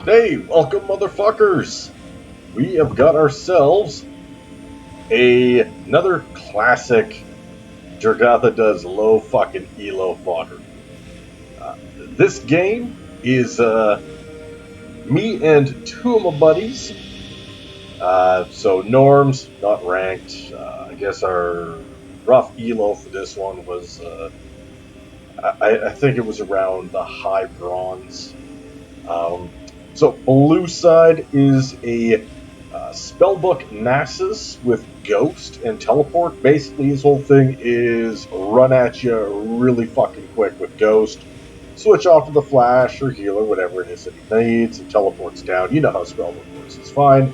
Hey, welcome, motherfuckers! We have got ourselves another classic Jorgatha does low fucking elo fodder. This game is me and two of my buddies. So norms, not ranked. I guess our rough elo for this one was I think it was around the high bronze. Um, so blue side is a spellbook Nasus with Ghost and Teleport. Basically, his whole thing is run at you really fucking quick with Ghost, switch off to the Flash or Heal or whatever it is that he needs, and teleports down. You know how spellbook works. It's fine.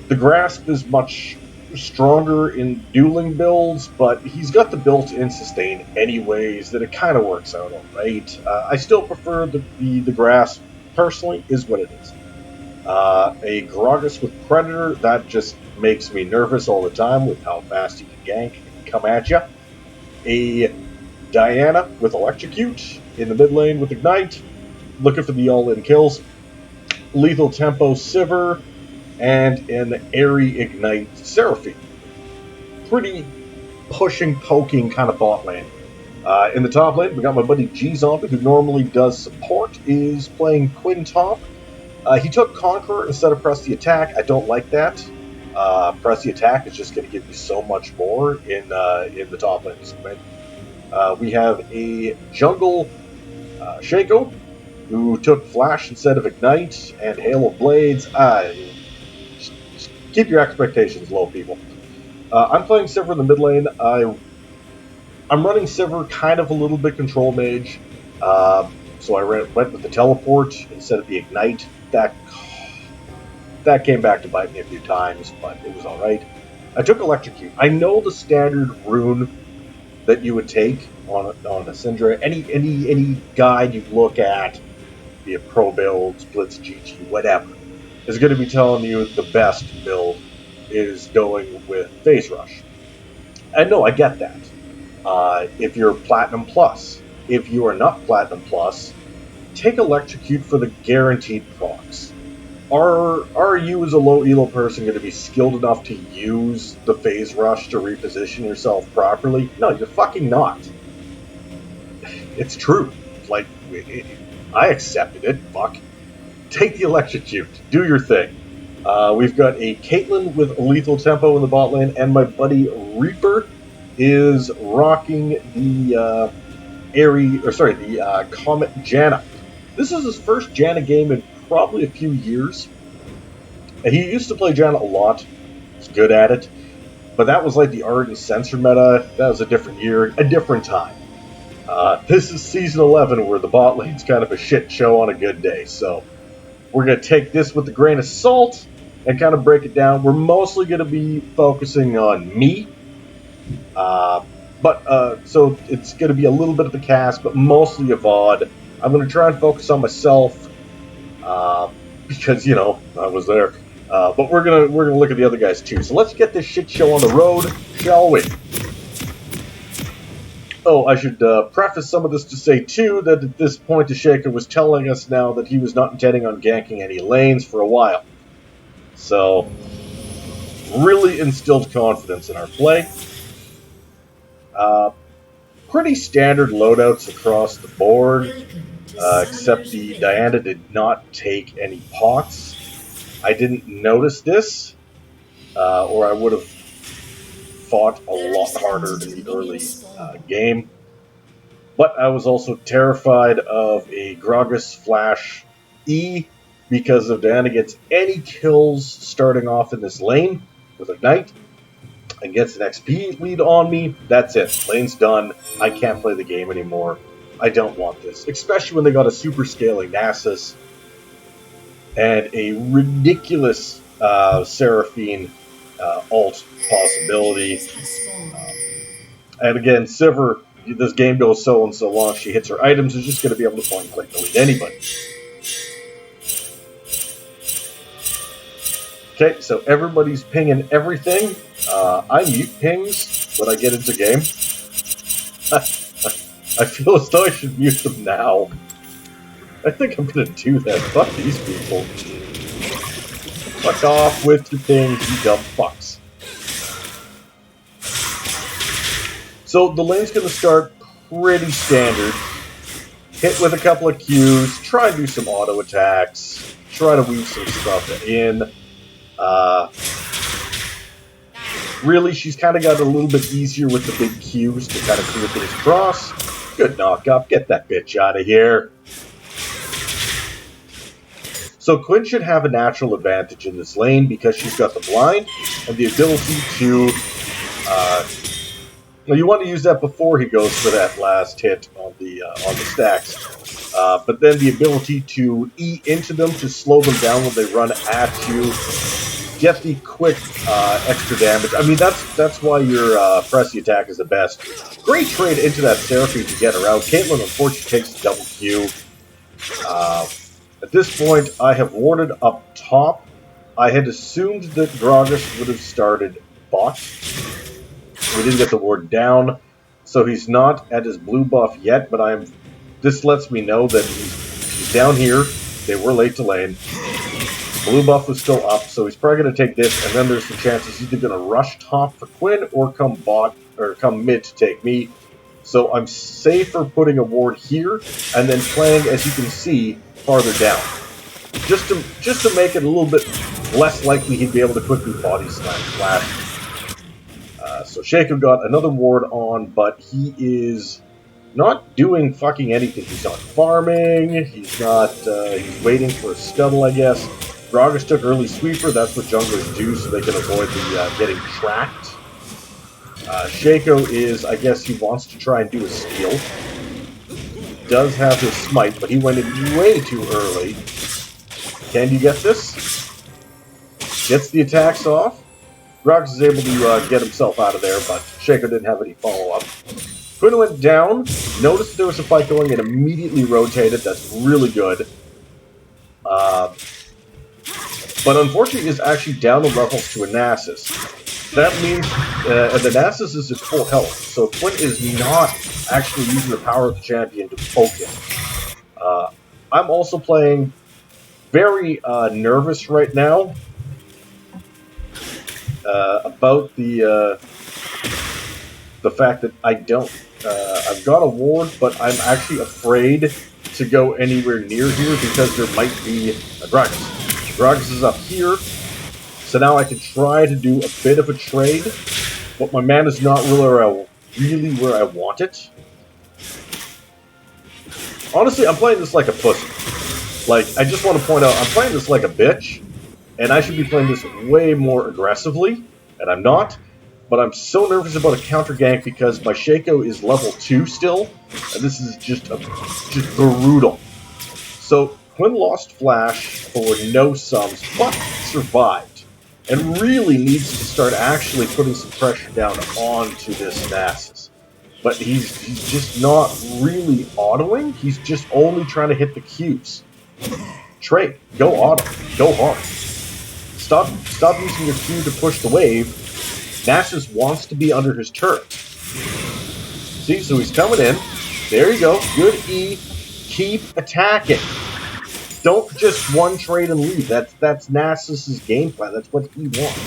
The Grasp is much stronger in dueling builds, but he's got the built-in sustain anyways that it kind of works out alright. I still prefer the Grasp, personally, is what it is. A Gragas with Predator, that just makes me nervous all the time with how fast he can gank and come at you. A Diana with Electrocute in the mid lane with Ignite, looking for the all-in kills. Lethal Tempo Sivir, and an Airy Ignite Seraphine. Pretty pushing, poking kind of bot lane. In the top lane, we got my buddy G-Zombie, who normally does support, is playing Quinn top. He took Conqueror instead of Press the Attack. I don't like that. Press the Attack is just going to give you so much more in the top lane. We have a Jungle Shaco, who took Flash instead of Ignite, and Hail of Blades. Just keep your expectations low, people. I'm playing Sivir in the mid lane. I'm running Sivir kind of a little bit control mage. So I went with the Teleport instead of the Ignite. That came back to bite me a few times, but it was alright. I took Electrocute. I know the standard rune that you would take on a Syndra. Any guide you look at, be it Pro Build, Splits, GG, whatever, is going to be telling you the best build is going with Phase Rush. And no, I get that. If you're Platinum Plus. If you are not Platinum Plus, take Electrocute for the guaranteed procs. Are you as a low elo person going to be skilled enough to use the Phase Rush to reposition yourself properly? No, you're fucking not. It's true. Like, I accepted it. Fuck. Take the Electrocute. Do your thing. We've got a Caitlyn with Lethal Tempo in the bot lane, and my buddy Reaper is rocking the Comet Janna. This is his first Janna game in probably a few years. He used to play Janna a lot. He's good at it. But that was like the Ardent Sensor meta. That was a different year, a different time. This is Season 11, where the bot lane's kind of a shit show on a good day. So we're going to take this with a grain of salt and kind of break it down. We're mostly going to be focusing on me. So it's going to be a little bit of the cast, but mostly a VOD. I'm going to try and focus on myself, because, you know, I was there. But we're gonna look at the other guys too. So let's get this shit show on the road, shall we? Oh, I should preface some of this to say too that at this point the Shaker was telling us now that he was not intending on ganking any lanes for a while. So really instilled confidence in our play. Pretty standard loadouts across the board, except the Diana did not take any pots. I didn't notice this, or I would have fought a lot harder in the early game. But I was also terrified of a Gragas Flash E, because if Diana gets any kills starting off in this lane with Ignite and gets an XP lead on me, that's it. Lane's done. I can't play the game anymore. I don't want this. Especially when they got a super scaling Nasus and a ridiculous Seraphine ult possibility. And again, Sivir, this game goes so and so long, she hits her items, is just going to be able to point and click delete anybody. Okay, so everybody's pinging everything. I mute pings when I get into game. I feel as though I should mute them now. I think I'm gonna do that. Fuck these people. Fuck off with your things, you dumb fucks. So the lane's gonna start pretty standard. Hit with a couple of Qs, try and do some auto attacks, try to weave some stuff in. Really, she's kind of got it a little bit easier with the big Qs to kind of clear things across. Good knock up, get that bitch out of here. So Quinn should have a natural advantage in this lane because she's got the blind and the ability to... well, you want to use that before he goes for that last hit on the stacks. But then the ability to E into them to slow them down when they run at you. Get the quick extra damage. I mean, that's why your pressy attack is the best. Great trade into that Seraphine to get her out. Caitlyn, unfortunately, takes the double Q. At this point, I have warded up top. I had assumed that Gragas would have started bot. We didn't get the ward down, so he's not at his blue buff yet, but this lets me know that he's down here. They were late to lane. Blue buff was still up, so he's probably going to take this, and then there's the chance he's either going to rush top for Quinn or come bot or come mid to take me. So I'm safer putting a ward here and then playing, as you can see, farther down, just to make it a little bit less likely he'd be able to quickly body slam flash. So Shaco got another ward on, but he is not doing fucking anything. He's not farming. He's not. He's waiting for a scuttle, I guess. Gragas took early sweeper. That's what junglers do, so they can avoid the getting tracked. Shaco is, I guess, he wants to try and do a steal. Does have his smite, but he went in way too early. Can you get this? Gets the attacks off. Gragas is able to get himself out of there, but Shaco didn't have any follow-up. Quinn went down, noticed there was a fight going, and immediately rotated. That's really good. But unfortunately, is actually down the levels to a Nasus. That means the Nasus is at full health, so Quinn is not actually using the power of the champion to poke him. I'm also playing very nervous right now about the fact that I don't. I've got a ward, but I'm actually afraid to go anywhere near here because there might be a Gragas. Gragas is up here, so now I can try to do a bit of a trade, but my mana's not really where I want it. Honestly, I'm playing this like a pussy. Like, I just want to point out, I'm playing this like a bitch, and I should be playing this way more aggressively, and I'm not. But I'm so nervous about a counter gank because my Shaco is level 2 still, and this is just brutal. So Quinn lost flash for no sums, but survived, and really needs to start actually putting some pressure down onto this Nasus. But he's just not really autoing. He's just only trying to hit the Qs. Trade. Go auto. Go hard. Stop using your Q to push the wave. Nasus wants to be under his turret. See, so he's coming in. There you go. Good E. Keep attacking. Don't just one trade and leave. That's Nasus' game plan. That's what he wants.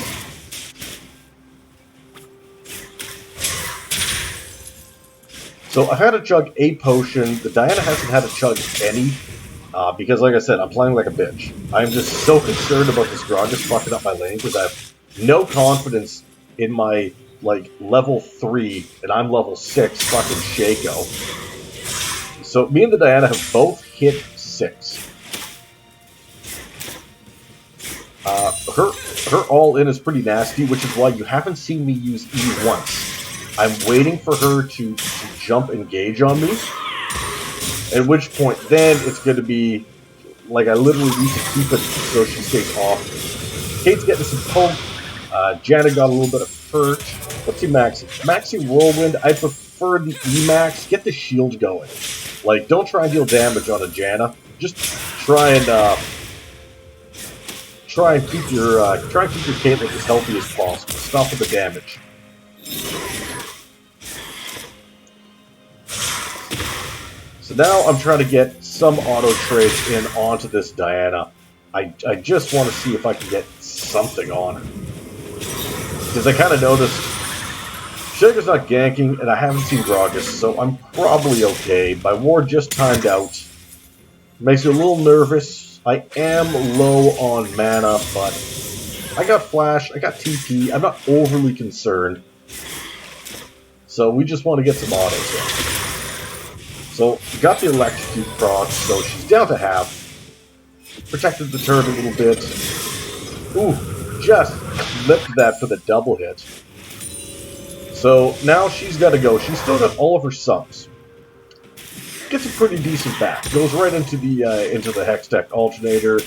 So I had to chug a potion. The Diana hasn't had to chug any. Because, like I said, I'm playing like a bitch. I'm just so concerned about this Gragas fucking up my lane because I have no confidence in my, like, level 3, and I'm level 6 fucking Shaco. So me and the Diana have both hit 6. Her all-in is pretty nasty, which is why you haven't seen me use E once. I'm waiting for her to jump engage on me. At which point, then it's going to be, like, I literally need to keep it so she stays off. Kate's getting some poke. Janna got a little bit of hurt. Let's see Maxi. Maxi Whirlwind, I prefer the E-Max. Get the shield going. Like, don't try and deal damage on a Janna. Just try and keep your Caitlyn as healthy as possible. Stop with the damage. So So now I'm trying to get some auto trades in onto this Diana. I just want to see if I can get something on her. Because I kind of noticed Shaker's not ganking, and I haven't seen Gragas, so I'm probably okay. My ward just timed out. Makes you a little nervous. I am low on mana, but I got Flash, I got TP. I'm not overly concerned. So we just want to get some autos in. So, got the Electrocute proc, so she's down to half. Protected the turret a little bit. Ooh, just clipped that for the double hit. So now she's got to go. She's still got all of her subs. Gets a pretty decent back. Goes right into the Hextech alternator.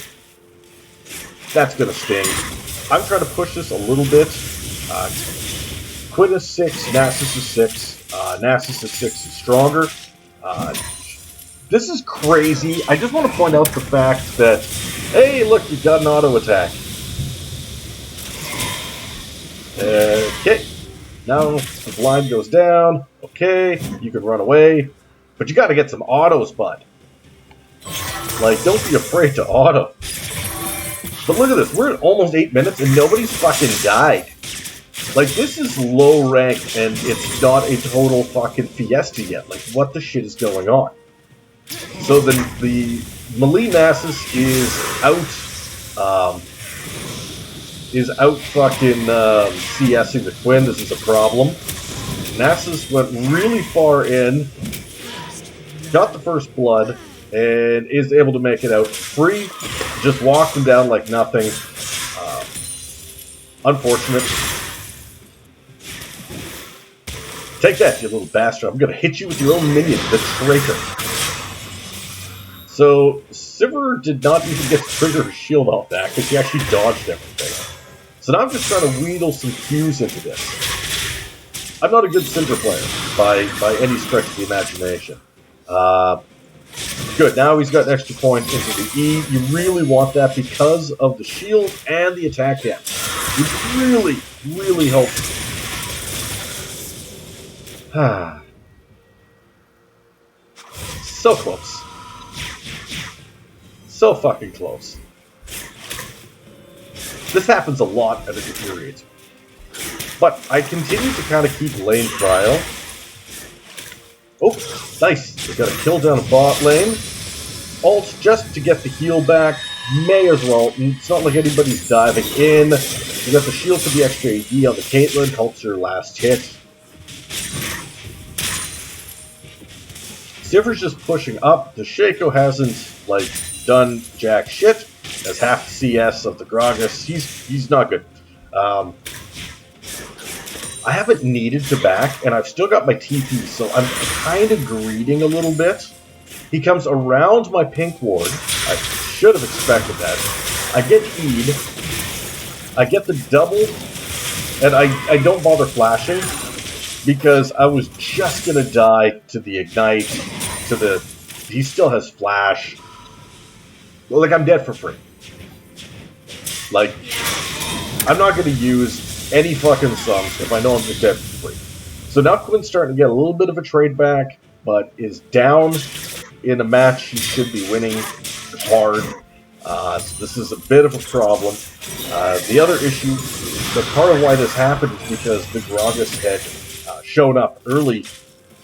That's gonna sting. I'm trying to push this a little bit. Quinn is 6, Nasus is 6. Nasus is 6 is stronger. This is crazy. I just want to point out the fact that, hey, look, you've got an auto attack. Okay. Now the blind goes down. Okay, you can run away. But you got to get some autos, bud. Like, don't be afraid to auto. But look at this. We're at almost 8 minutes and nobody's fucking died. Like, this is low rank and it's not a total fucking fiesta yet. Like, what the shit is going on? So the melee Nasus is out fucking CSing the Quinn. This is a problem. Nasus went really far in, got the first blood, and is able to make it out free. Just walked him down like nothing. Unfortunate. Take that, you little bastard. I'm gonna hit you with your own minion, the traitor. So, Syndra did not even get to trigger her shield off that, because she actually dodged everything. So now I'm just trying to wheedle some Qs into this. I'm not a good Syndra player, by any stretch of the imagination. Good, now he's got an extra point into the E. You really want that because of the shield and the attack damage. It really, really helps. So close. So fucking close. This happens a lot and it infuriates me. But I continue to kind of keep lane trial. Oh, nice. We got a kill down the bot lane. Ult just to get the heal back. May as well. It's not like anybody's diving in. We got the shield for the extra AD on the Caitlyn. Helps her last hit. Syndра's just pushing up. The Shaco hasn't, like, done jack shit. As half the CS of the Gragas. He's not good. I haven't needed to back, and I've still got my TP, so I'm kind of greeding a little bit. He comes around my pink ward. I should have expected that. I get E'd. I get the double, and I don't bother flashing, because I was just going to die to the Ignite, to the... He still has Flash. Like, I'm dead for free. Like, I'm not going to use any fucking sums if I know I'm just dead for free. So now Quinn's starting to get a little bit of a trade back, but is down in a match he should be winning hard. So this is a bit of a problem. The other issue, the part of why this happened is because the Gragas had shown up early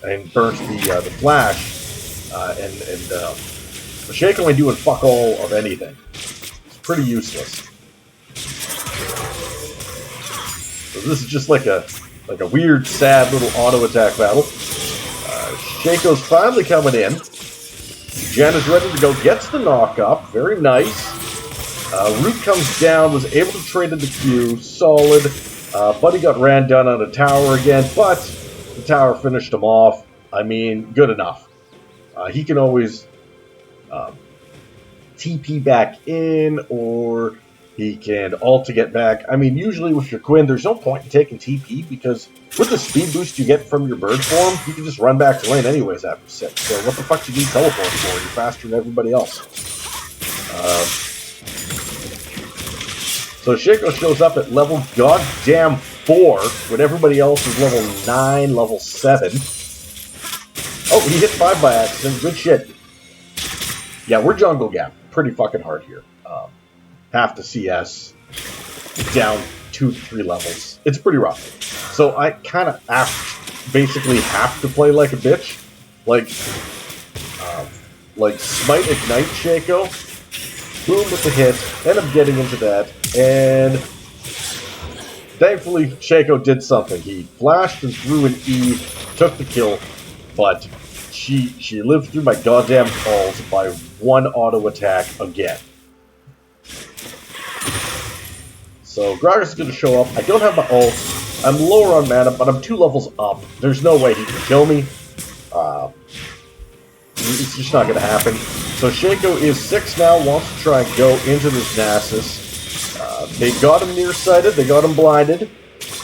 and burnt the Flash, and the Shake only doing fuck all of anything. It's pretty useless. So this is just like a weird, sad little auto attack battle. Shaco's finally coming in. Jen is ready to go. Gets the knock up. Very nice. Root comes down. Was able to trade into Q. Solid. Buddy got ran down on a tower again, but the tower finished him off. I mean, good enough. He can always TP back in, or he can ult to get back. I mean, usually with your Quinn, there's no point in taking TP, because with the speed boost you get from your bird form, you can just run back to lane anyways after 6. So what the fuck do you need teleport for? You're faster than everybody else. So Shaco shows up at level goddamn 4, when everybody else is level 9, level 7. Oh, he hit 5 by accident. Good shit. Yeah, we're jungle gap. Pretty fucking hard here. Half the CS, down 2 to 3 levels. It's pretty rough. So I kind of basically have to play like a bitch. Like Smite Ignite Shaco. Boom with the hit. End up getting into that. And thankfully, Shaco did something. He flashed and threw an E, took the kill, but she lived through my goddamn calls by 1 auto attack again. So Gragas is going to show up. I don't have my ult. I'm lower on mana, but I'm 2 levels up. There's no way he can kill me. It's just not going to happen. So Shaco is 6 now, wants to try and go into this Nasus. They got him nearsighted, they got him blinded.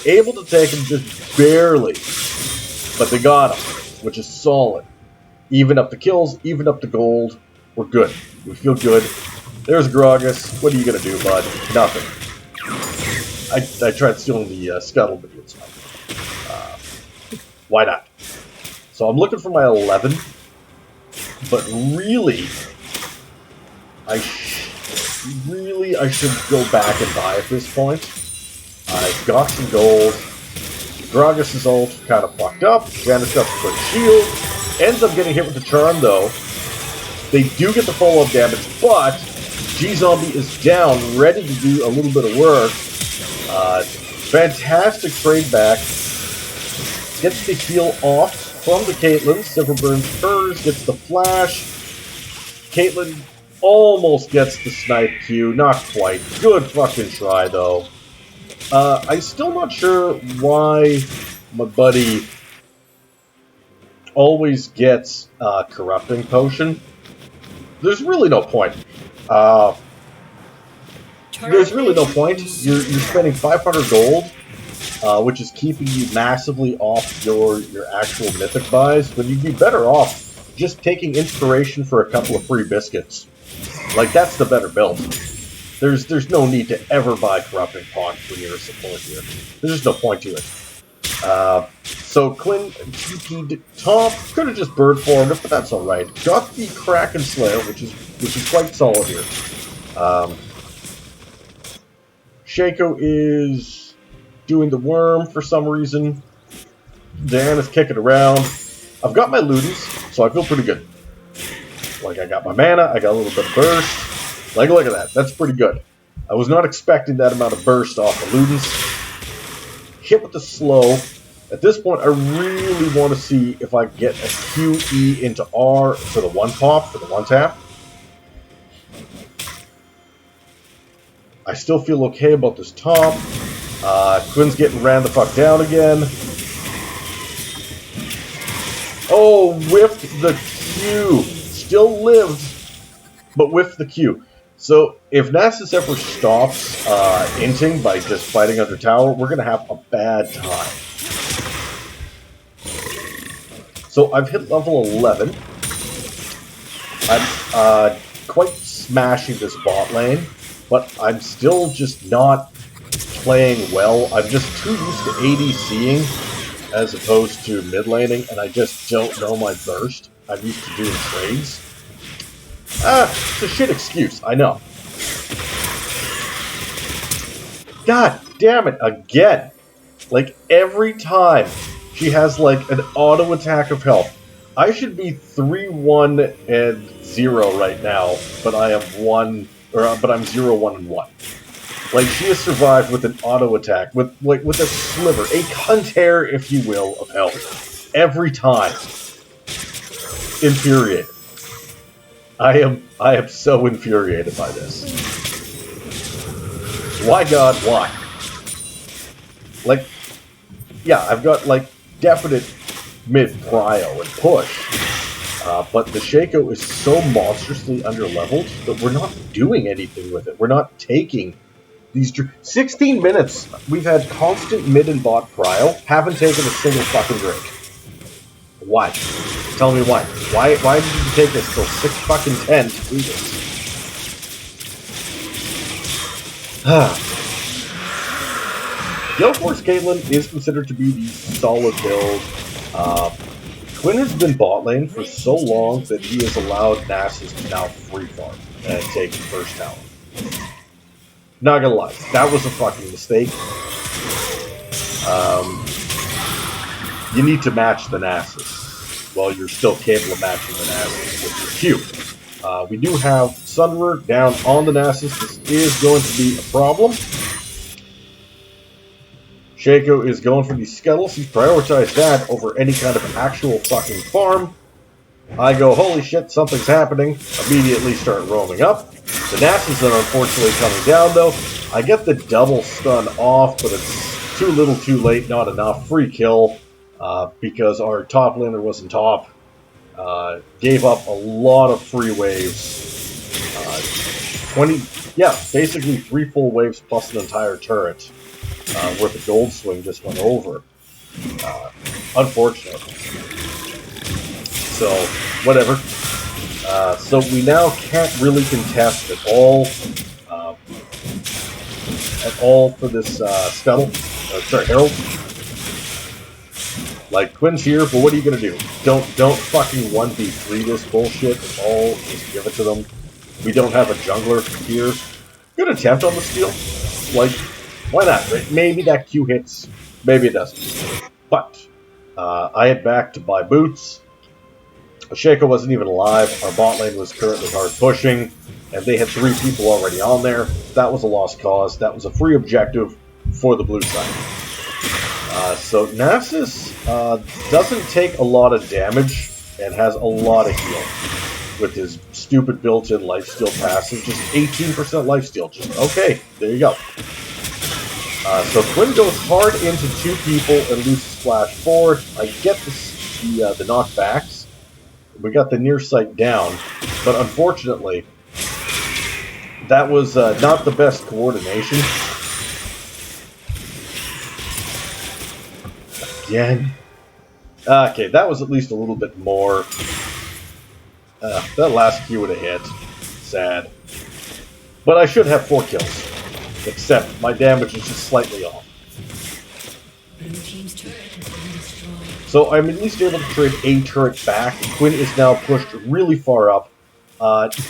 Able to take him just barely. But they got him, which is solid. Even up the kills, even up the gold. We're good. We feel good. There's Gragas. What are you going to do, bud? Nothing. I tried stealing the scuttle, but it's fine. Why not? So I'm looking for my 11. But really, I should go back and buy at this point. I've got some gold. Gragas' ult kind of fucked up. Janus got the quick shield. Ends up getting hit with the charm, though. They do get the follow-up damage, but G-Zombie is down, ready to do a little bit of work. Fantastic trade back. Gets the heal off from the Caitlyn. Silver burns hers, gets the flash. Caitlyn almost gets the snipe Q, not quite. Good fucking try, though. I'm still not sure why my buddy always gets Corrupting Potion. There's really no point. There's really no point. You're spending 500 gold, which is keeping you massively off your actual mythic buys, when you'd be better off just taking inspiration for a couple of free biscuits. Like, that's the better build. There's no need to ever buy Corrupting Potion when you're a support here. There's just no point to it. So Quinn TP'd top, could have just bird formed it, but that's alright. Got the Kraken Slayer, which is quite solid here. Shaco is doing the worm for some reason. Diana's kicking around. I've got my Ludens, so I feel pretty good. Like, I got my mana, I got a little bit of burst. Like, look at that. That's pretty good. I was not expecting that amount of burst off the Ludens. Hit with the slow. At this point, I really want to see if I can get a QE into R for the 1-pop, for the 1-tap. I still feel okay about this top. Quinn's getting ran the fuck down again. Oh, whiffed the Q. Still lived, but whiffed the Q. So, if Nasus ever stops inting by just fighting under tower, we're going to have a bad time. So, I've hit level 11. I'm quite smashing this bot lane, but I'm still just not playing well. I'm just too used to ADCing as opposed to mid laning, and I just don't know my burst. I'm used to doing trades. It's a shit excuse, I know. God damn it, again. Like, every time she has, like, an auto attack of health. I should be 3-1 and 0 right now, but I am but I'm 0-1 and 1. Like, she has survived with an auto attack, with a sliver, a cunt hair, if you will, of health. Every time. Infuriated. I am so infuriated by this. Why, God, why? Like, yeah, I've got, like, definite mid-prio and push, but the Shaco is so monstrously underleveled that we're not doing anything with it. We're not taking these 16 minutes. We've had constant mid and bot prio, haven't taken a single fucking drink. Why? Tell me why. Why did you take us till 6 fucking 10 to do this? Gale Force Caitlyn is considered to be the solid build. Quinn has been bot lane for so long that he has allowed Nasus to now free farm and take the first tower. Not gonna lie, that was a fucking mistake. You need to match the Nasus while you're still capable of matching the Nasus with your Q. We do have Syndra down on the Nasus. This is going to be a problem. Shaco is going for these scuttles. He's prioritized that over any kind of actual fucking farm. I go, holy shit, something's happening. Immediately start roaming up. The Nasus are unfortunately coming down, though. I get the double stun off, but it's too little too late, not enough. Free kill, because our top laner wasn't top. Gave up a lot of free waves. 20, yeah, basically 3 full waves plus an entire turret. Where the gold swing just went over. Unfortunate. So, whatever. So we now can't really contest at all for this scuttle. Sorry, Herald. Like, Quinn's here, but what are you gonna do? Don't fucking 1v3 this bullshit. It's all just give it to them. We don't have a jungler here. Good attempt on the steal. Like, why not, right? Maybe that Q hits, maybe it doesn't. But, I head back to buy boots. Shaco wasn't even alive. Our bot lane was currently hard pushing, and they had 3 people already on there. That was a lost cause. That was a free objective for the blue side. So Nasus doesn't take a lot of damage and has a lot of heal with his stupid built-in lifesteal passive. Just 18% lifesteal. Just, okay, there you go. So Quinn goes hard into 2 people and loses splash forward. I get the knockbacks. We got the near sight down, but unfortunately, that was not the best coordination. Again. Okay, that was at least a little bit more. That last Q would have hit. Sad. But I should have 4 kills. Except my damage is just slightly off. So I'm at least able to trade a turret back. Quinn is now pushed really far up.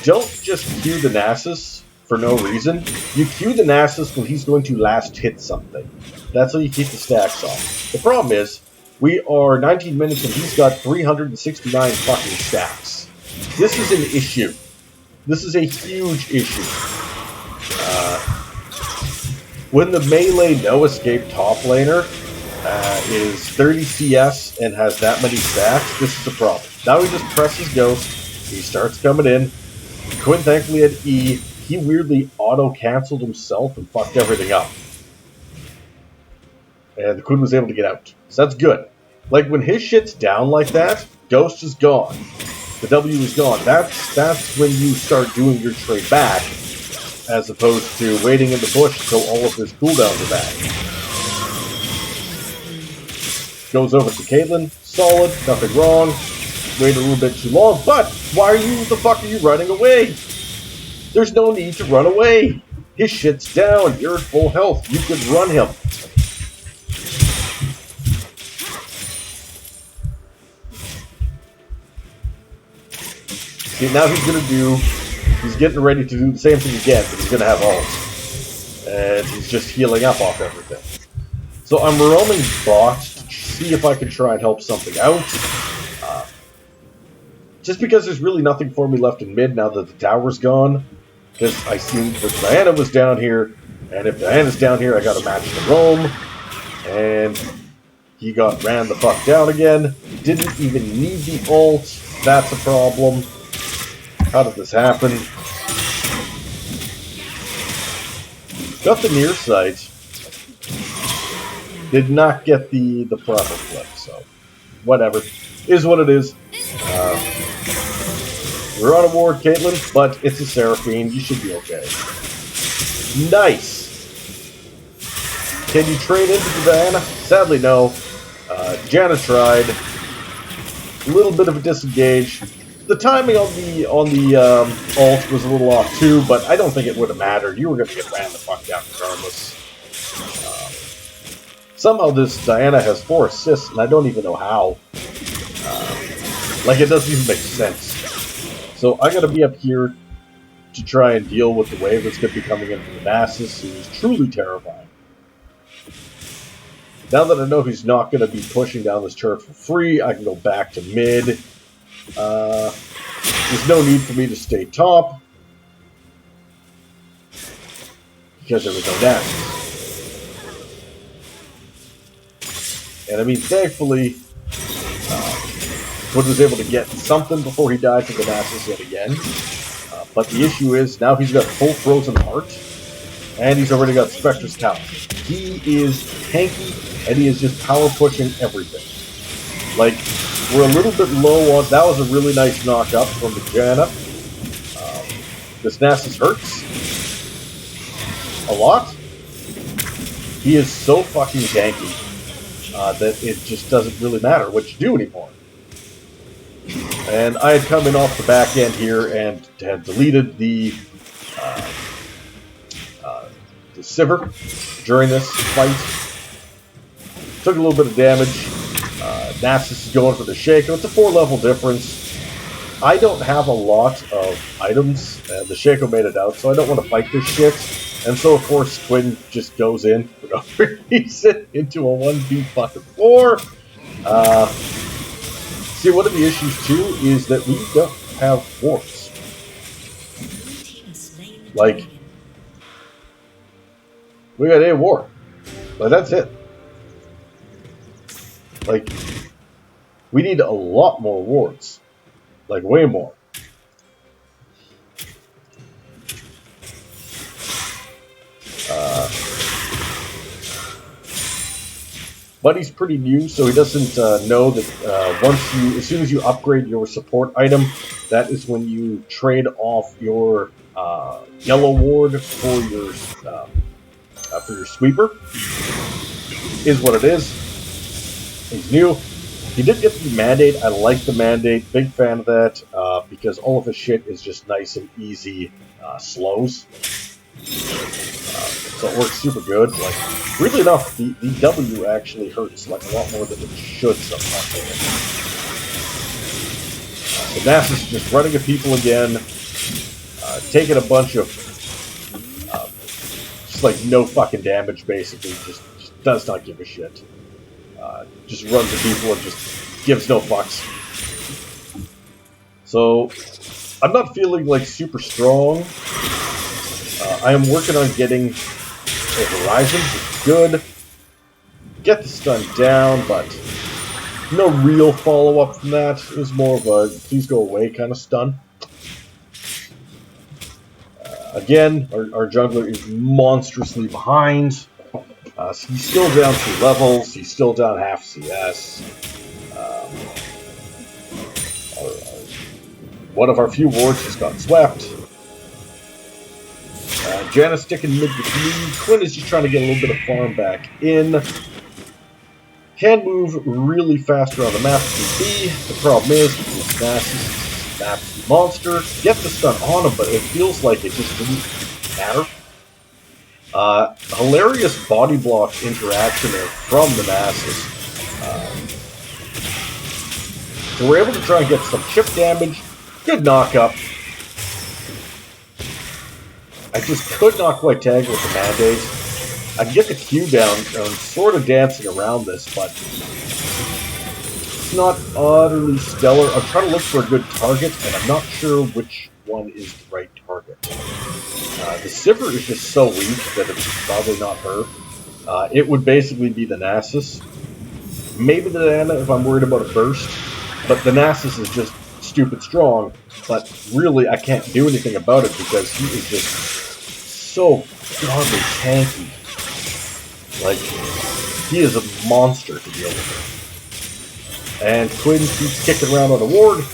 Don't just Q the Nasus for no reason. You Q the Nasus when he's going to last hit something. That's how you keep the stacks off. The problem is, we are 19 minutes and he's got 369 fucking stacks. This is an issue. This is a huge issue. When the melee no-escape top laner is 30 CS and has that many stacks, this is a problem. Now he just presses Ghost, he starts coming in. Quinn thankfully had E, he weirdly auto-cancelled himself and fucked everything up. And Quinn was able to get out. So that's good. Like, when his shit's down like that, Ghost is gone. The W is gone. That's when you start doing your trade back, as opposed to waiting in the bush until all of his cooldowns are back. Goes over to Caitlyn. Solid. Nothing wrong. Waited a little bit too long. But why the fuck are you running away? There's no need to run away. His shit's down. You're at full health. You could run him. See, now he's getting ready to do the same thing again, but he's going to have ult. And he's just healing up off everything. So I'm roaming bot to see if I can try and help something out. Just because there's really nothing for me left in mid now that the tower's gone. Because I seen that Diana was down here, and if Diana's down here, I got to match the roam. And he got ran the fuck down again. Didn't even need the ult. That's a problem. How did this happen? Got the near sight. Did not get the proper flip, so whatever. Is what it is. We're on a ward, Caitlyn, but it's a Seraphine. You should be okay. Nice! Can you trade into the Diana? Sadly, no. Janna tried. A little bit of a disengage. The timing on the ult was a little off too, but I don't think it would have mattered. You were going to get ran the fuck down regardless. Somehow this Diana has 4 assists, and I don't even know how. Like, it doesn't even make sense. So I gotta be up here to try and deal with the wave that's going to be coming in from the Nasus, who is truly terrifying. Now that I know he's not going to be pushing down this turret for free, I can go back to mid. There's no need for me to stay top, because there was no Nasus. And I mean, thankfully, Wood was able to get something before he died to the Nasus yet again. But the issue is, now he's got full Frozen Heart, and he's already got Spectre's Talent. He is tanky, and he is just power pushing everything. Like, we're a little bit low on... That was a really nice knock up from the Janna. This Nasus hurts a lot. He is so fucking tanky that it just doesn't really matter what you do anymore. And I had come in off the back end here and had deleted the Sivir during this fight. Took a little bit of damage. Nasus is going for the Shaco. It's a 4-level difference. I don't have a lot of items, and the Shaco made it out, so I don't want to fight this shit. And so, of course, Quinn just goes in for no reason into a 1v4. See, one of the issues, too, is that we don't have wards. Like, we got a ward. But that's it. Like, we need a lot more wards. Like, way more. Buddy's pretty new, so he doesn't know that as soon as you upgrade your support item, that is when you trade off your yellow ward for your sweeper. Is what it is. He's new. He did get the mandate. I like the mandate. Big fan of that because all of his shit is just nice and easy slows. So it works super good. Like, weirdly enough, the W actually hurts like a lot more than it should sometimes. The Nasus is just running at people again, taking a bunch of just like no fucking damage basically. Just does not give a shit. Just runs at people and just gives no fucks. So I'm not feeling like super strong. I am working on getting a Horizon, which is good. Get the stun down, but no real follow-up from that. It was more of a please go away kind of stun. Again, our jungler is monstrously behind. So he's still down 2 levels. He's still down half CS. One of our few wards just got swept. Janna's sticking mid with me. Quinn is just trying to get a little bit of farm back in. Can move really fast around the map if need be. The problem is, this Nasus snaps the monster. Get the stun on him, but it feels like it just didn't matter. Hilarious body block interaction there from the Nasus. So we're able to try and get some chip damage. Good knock-up. I just could not quite tag with the Mandate. I can get the Q down, and I'm sort of dancing around this, but it's not utterly stellar. I'm trying to look for a good target, and I'm not sure which one is the right target. The Sivir is just so weak that it's probably not her. It would basically be the Nasus. Maybe the Janna if I'm worried about a burst, but the Nasus is just stupid strong, but really I can't do anything about it because he is just so godly tanky. Like, he is a monster to deal with. And Quinn keeps kicking around on the ward.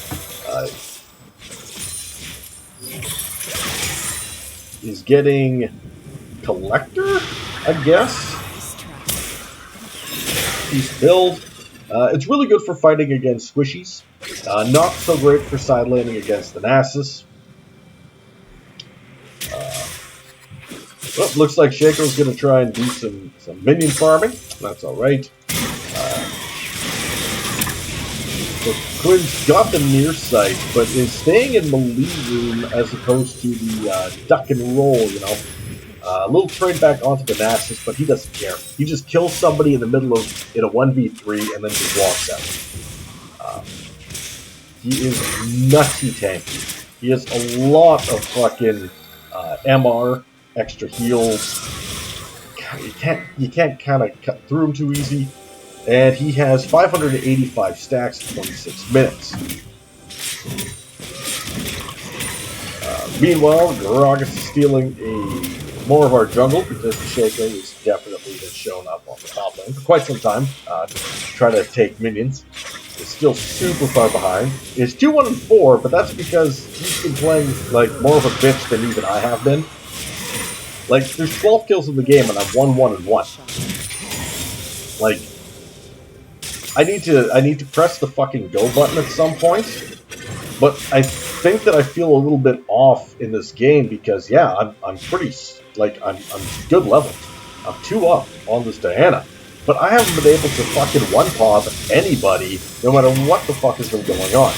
He's getting Collector, I guess. He's build. It's really good for fighting against squishies. Not so great for side laning against the Nasus. Well, looks like Shaco's going to try and do some minion farming. That's alright. So Quinn's got the near sight, but is staying in melee room as opposed to the duck and roll, you know. A little trade back onto the Nasus, but he doesn't care. He just kills somebody in the middle of in a 1v3 and then just walks out. He is nutty tanky. He has a lot of fucking MR, extra heals. You can't kind of cut through him too easy. And he has 585 stacks in 26 minutes. Meanwhile, Gragas is stealing more of our jungle because the Shaco has definitely been shown up on the top lane for quite some time to try to take minions. Is still super far behind. Is 2-1-4, but that's because he's been playing like more of a bitch than even I have been. Like, there's 12 kills in the game and I'm 1-1-1. Like, I need to press the fucking go button at some point. But I think that I feel a little bit off in this game because yeah, I'm pretty like I'm good level. I'm 2 up on this Diana. But I haven't been able to fucking one-pop anybody, no matter what the fuck has been going on.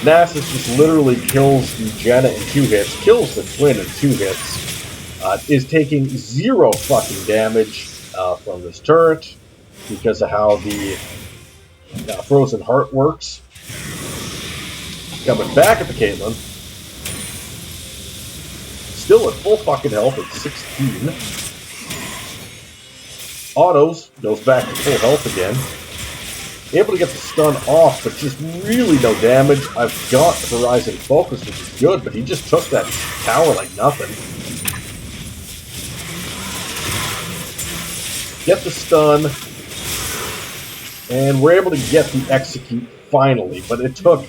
Nasus just literally kills the Janna in 2 hits, kills the Twin in 2 hits, is taking 0 fucking damage from this turret because of how the Frozen Heart works. Coming back at the Caitlyn. Still at full fucking health at 16. Autos goes back to full health again. Able to get the stun off, but just really no damage. I've got Horizon Focus, which is good, but he just took that tower like nothing. Get the stun. And we're able to get the execute finally, but it took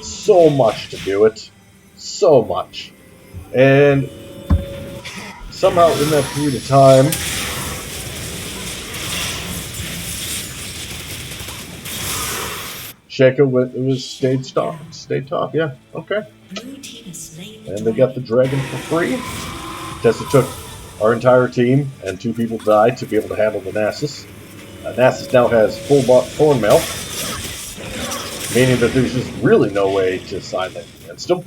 so much to do it. So much. And somehow in that period of time, Shaco stayed top, yeah, okay. And they got the dragon for free. Because it took our entire team and 2 people died to be able to handle the Nasus. Nasus now has full bot Thornmail, meaning that there's just really no way to side lane against him.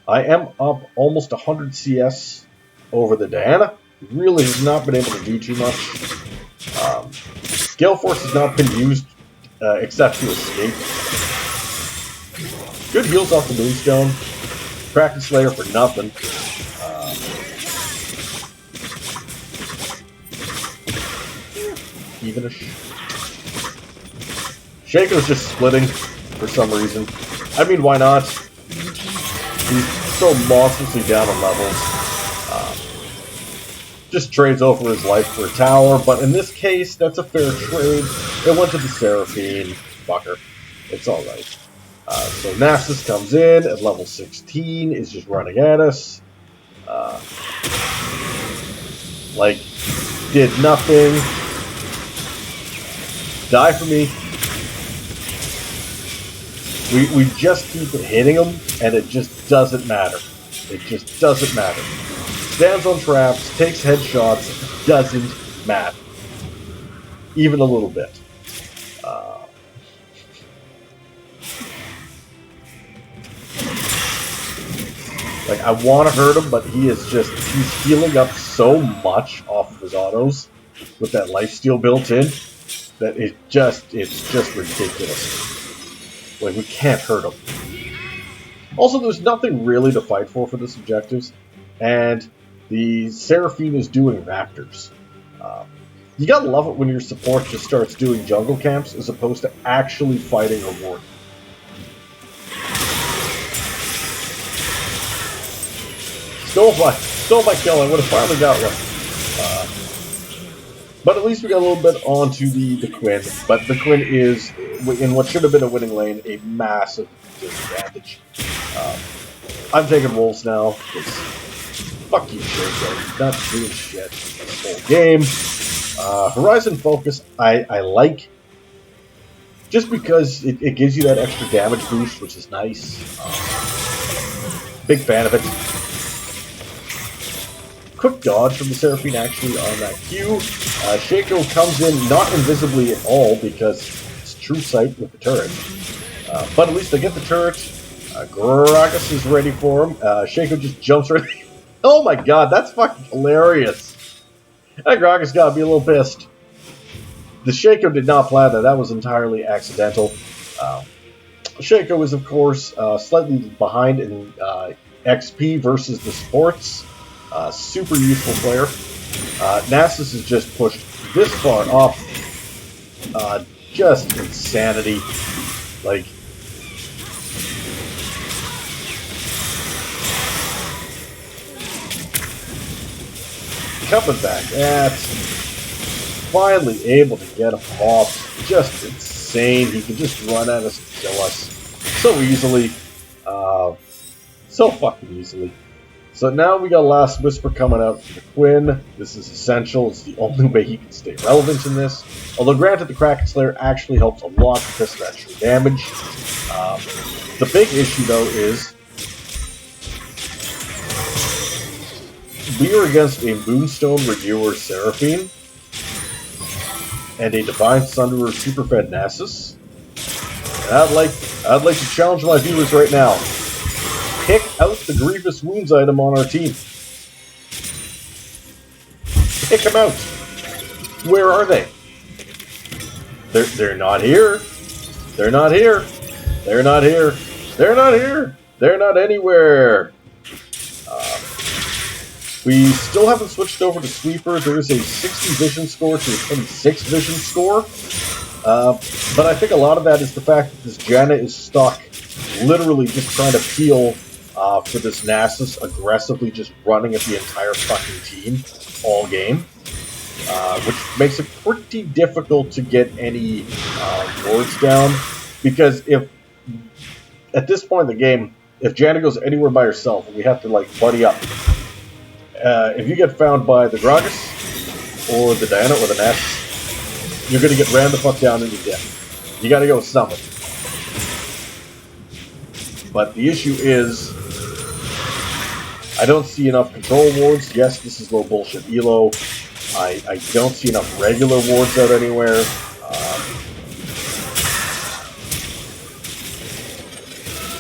I am up almost 100 CS over the Diana. Really has not been able to do too much. Gale Force has not been used except to escape. Good heals off the Moonstone. Practice Slayer for nothing. Evenish. Shaco's just splitting for some reason. I mean, why not? He's so monstrously down on levels. Just trades over his life for a tower, but in this case, that's a fair trade. It went to the Seraphine. Fucker. It's alright. So Nasus comes in at level 16, is just running at us. Like, did nothing. Die for me. We just keep hitting him, and it just doesn't matter. It just doesn't matter. Stands on traps, takes headshots, doesn't matter. Even a little bit. Like, I want to hurt him, but he's healing up so much off of his autos with that lifesteal built in that it's just ridiculous. Like, we can't hurt him. Also, there's nothing really to fight for this objectives, and the Seraphine is doing Raptors. You gotta love it when your support just starts doing jungle camps as opposed to actually fighting a ward. Stole my kill. I would have finally got one. But at least we got a little bit onto the Quinn. But the Quinn is, in what should have been a winning lane, a massive disadvantage. I'm taking Wolves now. Fuck you, Shaco. Not doing shit this whole game. Horizon Focus, I like. Just because it gives you that extra damage boost, which is nice. Big fan of it. Quick dodge from the Seraphine actually on that Q. Shaco comes in not invisibly at all because it's true sight with the turret. But at least they get the turret. Gragas is ready for him. Shaco just jumps right. Oh my god, that's fucking hilarious. And Gragas gotta be a little pissed. The Shaco did not plan that. That was entirely accidental. Shaco is, of course, slightly behind in XP versus the sports. Super useful player. Nasus is just pushed this far off. Just insanity. Like, coming back. That's finally able to get him off. Just insane. He can just run at us and kill us so easily. So fucking easily. So now we got Last Whisper coming out for the Quinn. This is essential. It's the only way he can stay relevant in this. Although granted, the Kraken Slayer actually helps a lot because of that true damage. The big issue though is we are against a Moonstone Reviewer Seraphine and a Divine Sunderer Superfed Nasus. And I'd like to challenge my viewers right now. Pick out the Grievous Wounds item on our team. Pick them out. Where are they? They're not here. They're not here. They're not here. They're not here. They're not anywhere. We still haven't switched over to Sweeper. There is a 60 vision score to a 26 vision score. But I think a lot of that is the fact that this Janna is stuck literally just trying to peel for this Nasus, aggressively just running at the entire fucking team all game. Which makes it pretty difficult to get any wards down. Because if, at this point in the game, if Janna goes anywhere by herself, we have to like buddy up. If you get found by the Gragas, or the Diana, or the Nasus, you're going to get ran the fuck down into death. You got to go with someone. But the issue is, I don't see enough control wards. Yes, this is low bullshit elo. I don't see enough regular wards out anywhere.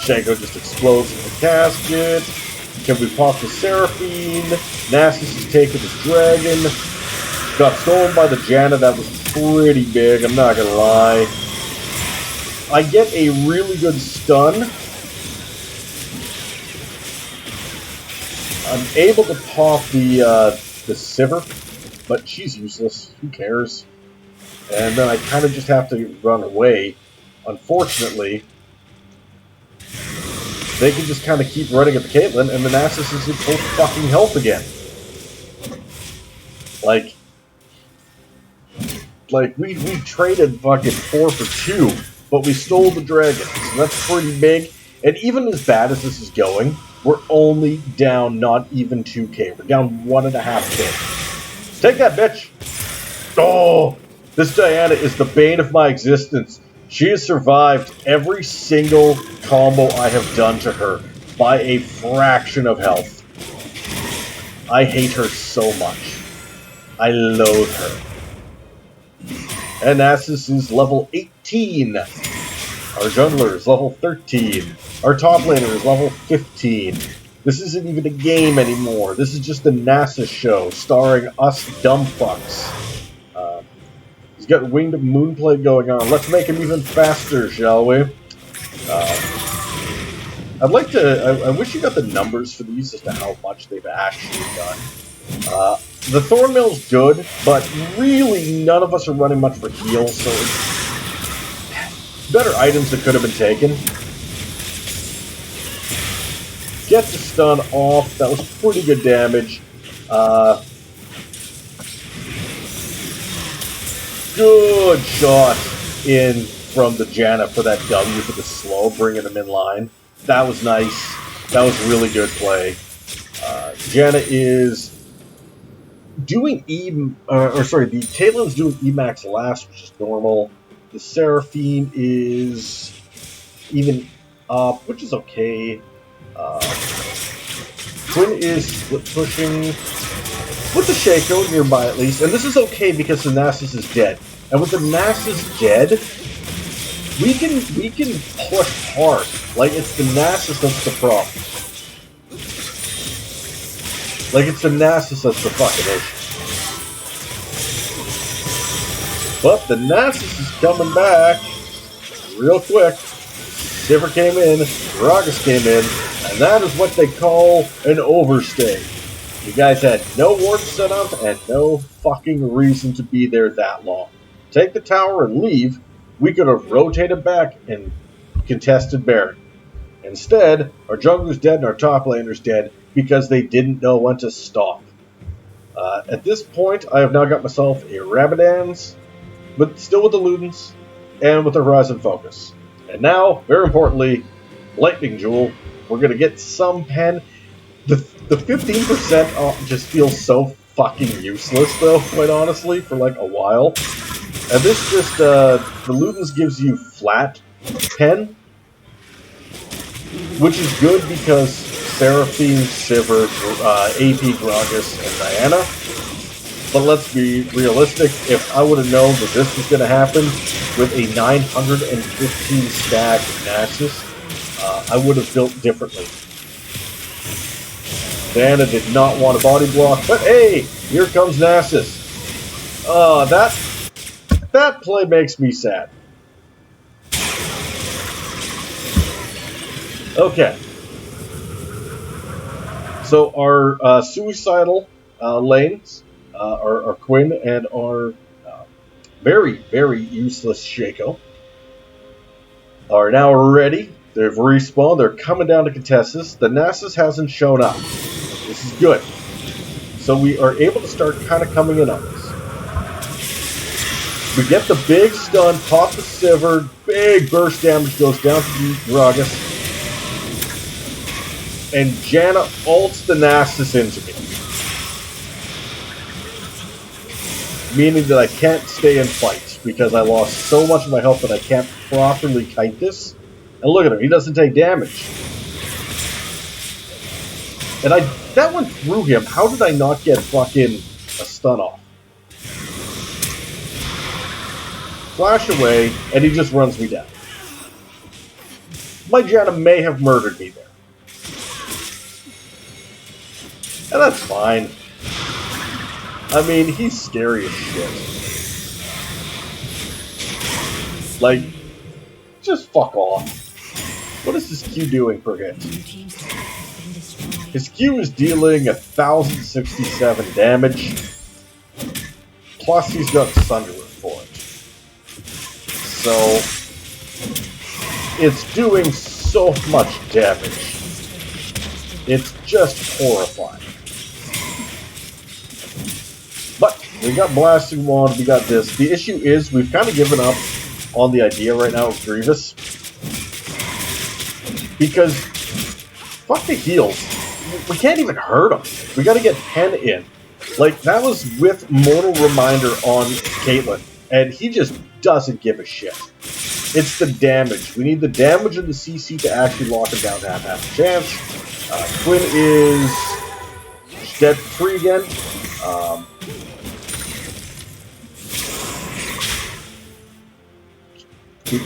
Shaco just explodes in the casket. Can we pop the Seraphine? Nasus is taking his dragon. Got stolen by the Janna. That was pretty big, I'm not gonna lie. I get a really good stun. I'm able to pop the Sivir, but she's useless. Who cares? And then I kind of just have to run away. Unfortunately, they can just kind of keep running at the Caitlyn, and the Nasus is in full fucking health again. Like we traded fucking 4 for 2, but we stole the dragon, so that's pretty big. And even as bad as this is going, we're only down not even 2k. We're down 1.5k. Take that, bitch! Oh, this Diana is the bane of my existence. She has survived every single combo I have done to her by a fraction of health. I hate her so much. I loathe her. And Nasus is level 18. Our jungler is level 13. Our top laner is level 15. This isn't even a game anymore. This is just a Nasus show starring us dumb fucks. He's got Winged Moonplay going on. Let's make him even faster, shall we? I'd like to... I wish you got the numbers for these as to how much they've actually done. The Thornmill's good, but really none of us are running much for heals, so it's better items that could have been taken. Get the stun off. That was pretty good damage. Good shot in from the Janna for that W for the slow, bringing him in line. That was nice. That was really good play. Janna is doing the Caitlyn's doing Emax last, which is normal. The Seraphine is even up, which is okay. Quinn is split pushing with the Shaco nearby at least, and this is okay because the Nasus is dead. And with the Nasus dead, we can push hard. Like, it's the Nasus that's the problem. Like, it's the Nasus that's the fucking issue. But the Nasus is coming back real quick. Syndra came in, Gragas came in, and that is what they call an overstay. You guys had no ward set up and no fucking reason to be there that long. Take the tower and leave. We could have rotated back and contested Baron. Instead, our jungler's dead and our top laner's dead because they didn't know when to stop. At this point, I have now got myself a Rabadans, but still with the Ludens, and with the Horizon Focus. And now, very importantly, Lightning Jewel. We're going to get some pen. The 15% just feels so fucking useless, though, quite honestly, for like a while. And this just, the Ludens gives you flat pen, which is good because Seraphine, Sivir, AP, Gragas, and Diana. But let's be realistic, if I would have known that this was going to happen with a 915 stack Nasus, I would have built differently. Diana did not want a body block, but hey, here comes Nasus. That play makes me sad. Okay. So our suicidal lanes, our Quinn and our very, very useless Shaco are now ready. They've respawned. They're coming down to contest this. The Nasus hasn't shown up. This is good. So we are able to start kind of coming in on this. We get the big stun, pop the Sivir, big burst damage goes down to Gragas. And Janna ults the Nasus into me. Meaning that I can't stay in fights because I lost so much of my health that I can't properly kite this. And look at him, he doesn't take damage. And that went through him. How did I not get fucking a stun off? Flash away, and he just runs me down. My Janna may have murdered me there. And that's fine. I mean, he's scary as shit. Like, just fuck off. What is this Q doing per hit? His Q is dealing 1,067 damage. Plus, he's got Syndra for it. So, it's doing so much damage. It's just horrifying. But we got Blasting Wand, we got this. The issue is we've kind of given up on the idea right now of Grievous. Because, fuck the heals. We can't even hurt him. We gotta get Pen in. Like, that was with Mortal Reminder on Caitlyn, and he just doesn't give a shit. It's the damage. We need the damage and the CC to actually lock him down to have half a chance. Quinn is dead free again.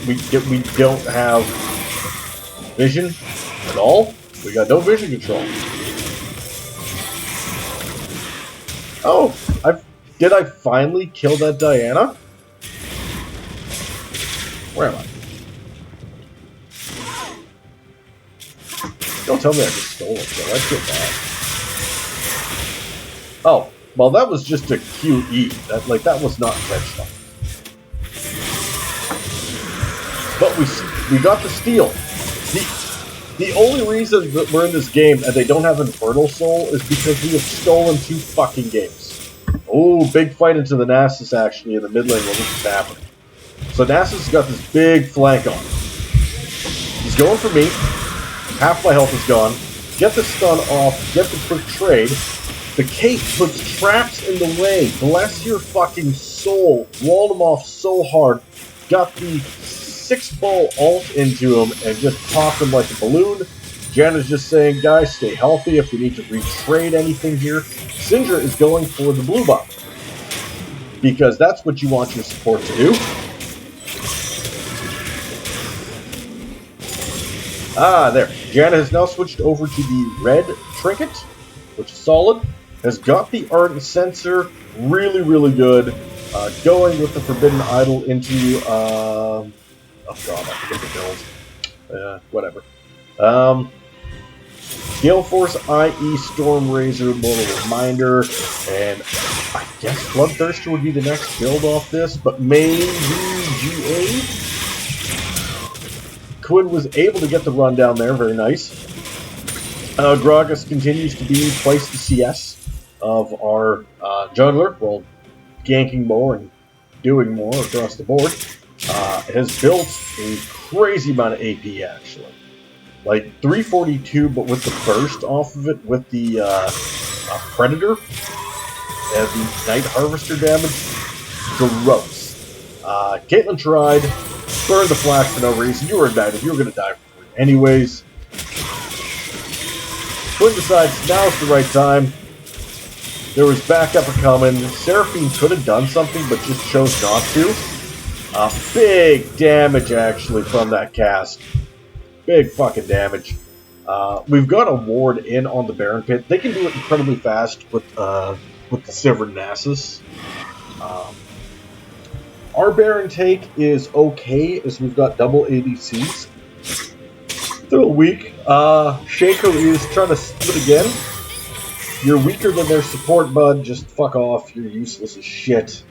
We don't have vision at all. We got no vision control. Oh, did I finally kill that Diana? Where am I? Don't tell me I just stole it, though. That's get bad. Oh, well, that was just a QE. That was not intentional. But we got the steal. The only reason that we're in this game and they don't have Infernal Soul is because we have stolen 2 fucking games. Oh, big fight into the Nasus actually in the mid lane while this is happening. So Nasus got this big flank on. He's going for me. Half my health is gone. Get the stun off. Get the quick trade. The Kate puts traps in the way. Bless your fucking soul. Walled him off so hard. Got the 6-ball ult into him and just popped him like a balloon. Janna's just saying, guys, stay healthy if we need to retrade anything here. Syndra is going for the blue buff. Because that's what you want your support to do. Ah, there. Jana has now switched over to the red trinket, which is solid. Has got the ardent sensor, really, really good. Going with the forbidden idol into, oh god, I forget the build. Whatever. Gale Force, IE, Storm Razor, Mortal Reminder, and I guess Bloodthirster would be the next build off this, but maybe GA? Quinn was able to get the run down there, very nice. Gragas continues to be twice the CS of our jungler, well, ganking more and doing more across the board. Has built a crazy amount of AP, actually. Like 342, but with the burst off of it, with the Predator and the Night Harvester damage, gross. Caitlyn tried, burned the flash for no reason. You were indicted. You were going to die for free anyways. Quinn decides now's the right time. There was backup coming. Seraphine could have done something, but just chose not to. Big damage, actually, from that cast. Big fucking damage. We've got a ward in on the Baron Pit. They can do it incredibly fast with the Severed Nasus. Our Baron take is okay, as we've got double ADCs. They're a little weak. Shaco is trying to split again. You're weaker than their support, bud. Just fuck off. You're useless as shit.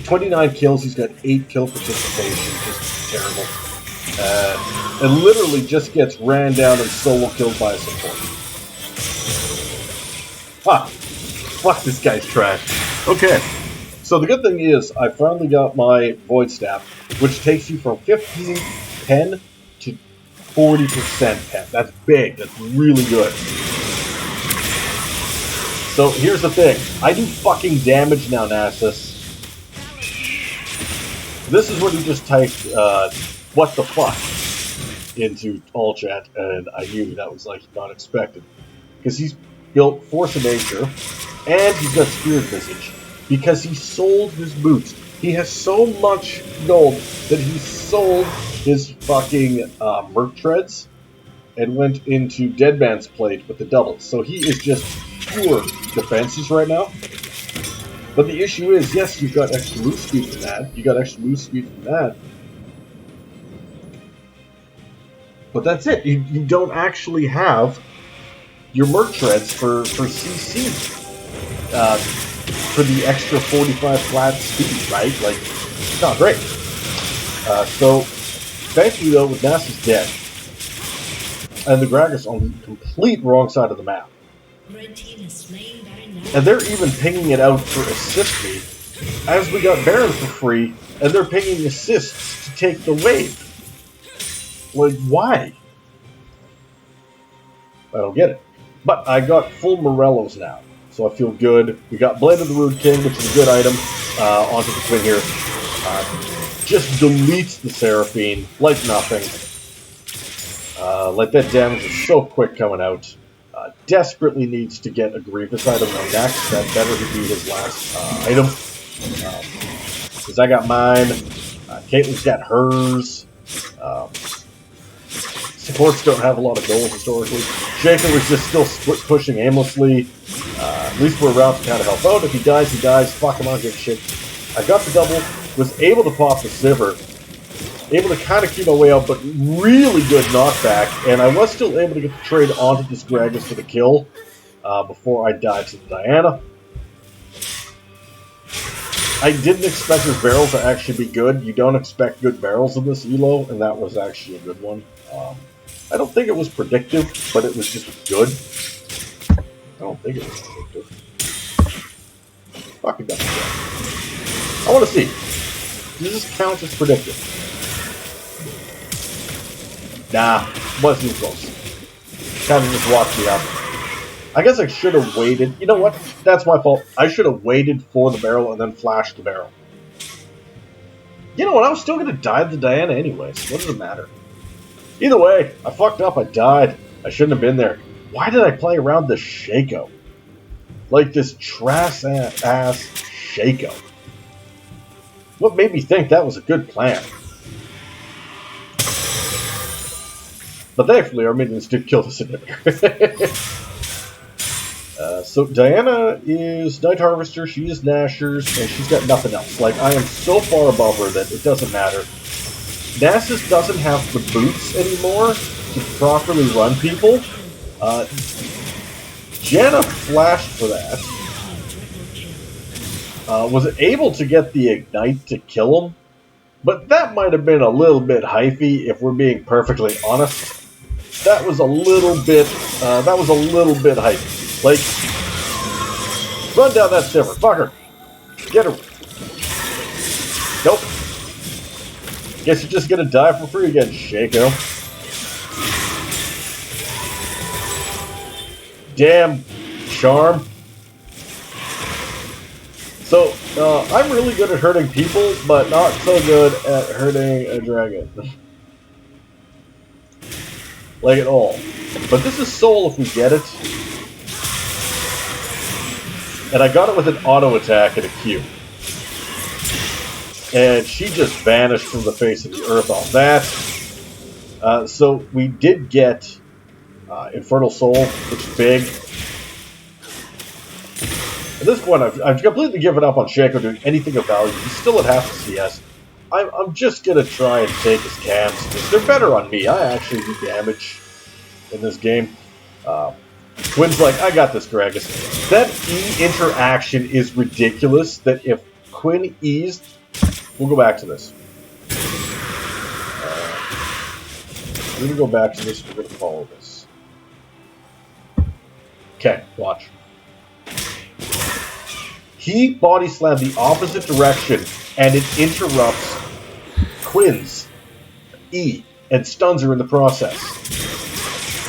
29 kills. He's got 8 kill participation. Just terrible. And literally just gets ran down and solo killed by a support. Fuck, this guy's trash. Okay. So the good thing is, I finally got my Void Staff, which takes you from 15 pen to 40% pen. That's big. That's really good. So here's the thing. I do fucking damage now, Nasus. This is when you just typed, what the fuck, into all chat, and I knew that was, like, not expected. Because he's built Force of Nature, and he's got Spirit Visage. Because he sold his boots. He has so much gold that he sold his fucking Merc Treads and went into Deadman's Plate with the doubles. So he is just pure defenses right now. But the issue is, yes, you've got extra move speed from that. You got extra move speed from that. But that's it. You don't actually have your Merc Treads for CC. For the extra 45 flat speed, right? Like, it's not great. So, thankfully though, with Nasus dead, and the Gragas on the complete wrong side of the map, and they're even pinging it out for assist me, as we got Baron for free, and they're pinging assists to take the wave. Like, why? I don't get it. But I got full Morellos now. So I feel good. We got Blade of the Rude King, which is a good item, onto the Queen here. Just deletes the Seraphine like nothing. Like that damage is so quick coming out. Desperately needs to get a Grievous item on next. That better be his last item. Because I got mine. Caitlyn's got hers. Supports don't have a lot of gold historically. Shaco was just still pushing aimlessly. At least we're around to kind of help out. If he dies, he dies. Fuck him, I don't give a shit. I got the double, was able to pop the Sivir, able to kind of keep my way out, but really good knockback, and I was still able to get the trade onto this Gragas for the kill before I died to the Diana. I didn't expect his barrels to actually be good. You don't expect good barrels in this elo, and that was actually a good one. I don't think it was predictive, but it was just good. I don't think it was predictive. Fucking dumb. I want to see. Does this count as predictive? Nah, wasn't even close. Kind of just walked me up. I guess I should have waited. You know what? That's my fault. I should have waited for the barrel and then flashed the barrel. You know what? I was still going to die to the Diana anyways. What does it matter? Either way, I fucked up. I died. I shouldn't have been there. Why did I play around this Shaco? Like this trash-ass Shaco. What made me think that was a good plan? But thankfully, our minions did kill the inhibitor. So Diana is Night Harvester, she is Nashers, and she's got nothing else. Like, I am so far above her that it doesn't matter. Nasus doesn't have the boots anymore to properly run people. Janna flashed for that. Was able to get the Ignite to kill him, but that might have been a little bit hyphy if we're being perfectly honest. That was a little bit hyphy. Like, run down that Syndra. Fuck her. Get her. Nope. Guess you're just gonna die for free again, Shaco. Damn charm. So, I'm really good at hurting people, but not so good at hurting a dragon. Like at all. But this is Soul if we get it. And I got it with an auto attack and a Q. And she just vanished from the face of the earth off that. So we did get Infernal Soul, which is big. At this point, I've completely given up on Shaco doing anything of value. He's still at half the CS. I'm just going to try and take his camps, because they're better on me. I actually do damage in this game. Quinn's like, I got this, Gragas. That E interaction is ridiculous, that if Quinn E's... We'll go back to this. We're going to go back to this. We're going to follow this. Okay, watch. He body slammed the opposite direction, and it interrupts Quinn's E and stuns her in the process.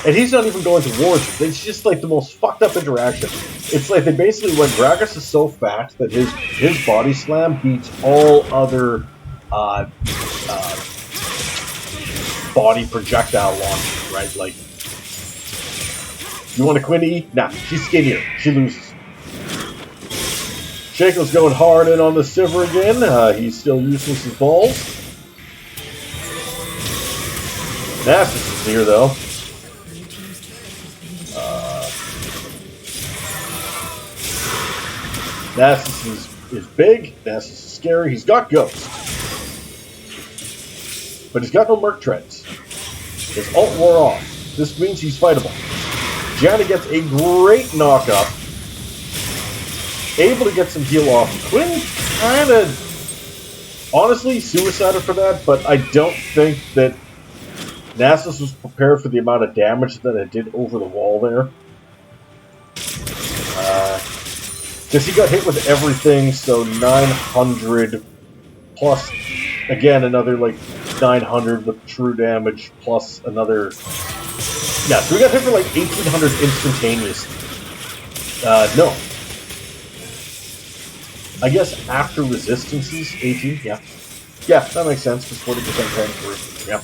And he's not even going towards her. It's just like the most fucked up interaction. It's like they basically went, Gragas is so fat that his body slam beats all other body projectile launches, right? Like, you want a Quinn E? Nah, she's skinnier. She loses. Shaco's going hard in on the Syndra again. He's still useless as balls. Nasus is here, though. Nasus is big. Nasus is scary. He's got Ghost. But he's got no Merc Treads. His ult wore off. This means he's fightable. Janna gets a great knock-up. Able to get some heal off. Quinn kind of, honestly, suicided for that, but I don't think that Nasus was prepared for the amount of damage that it did over the wall there. Because he got hit with everything, so 900 plus, again, another like 900 with true damage, plus another... Yeah, so we got hit for like 1800 instantaneously. No. I guess after resistances, 18, yeah. Yeah, that makes sense, because 40% pain for resistance, yeah.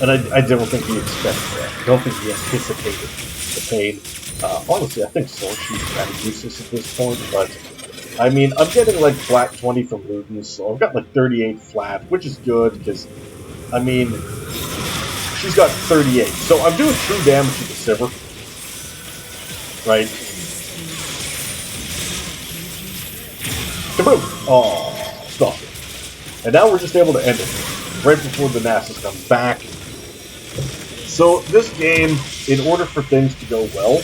And I don't think he expected that. I don't think he anticipated the pain. Honestly, I think Sorcery's kind of useless at this point, but... I mean, I'm getting like flat 20 from Luton, so I've got like 38 flat, which is good, because, I mean, she's got 38. So I'm doing true damage to the Syndra. Right? Kaboom! Oh, stop it. And now we're just able to end it, right before the Nasus comes back. So this game, in order for things to go well,